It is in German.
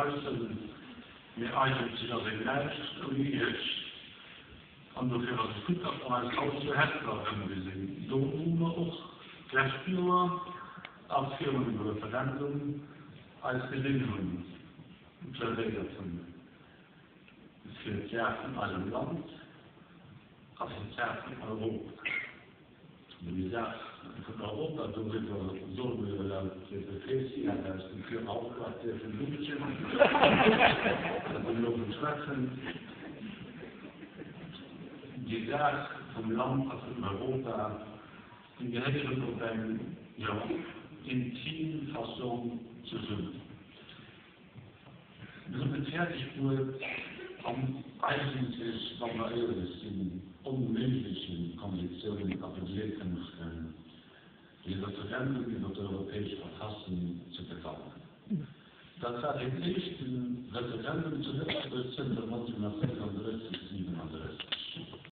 Preußen mir eigentlich als ein Gleich und dafür was gut als auch zu Herzblatt gesehen. So tun wir auch Gleichspieler als Firmen über Referendum als Bedingungen verregelt für in einem Land, als in Europa. Wie gesagt, von Europa, so sind wir so ja, da ist die Tür auch, was der für München, da sind wir auf Treffen. Die Sache vom Land, also in Europa, die Gehälter auf eine ja, intime Fassung zu suchen. Wir sind fertig nur eigentlich normales in unmöglichen Konditionen appellieren können, die Referendum über die europäische Verfassung zu bekommen. Das war im ersten Referendum zu 1935, 37.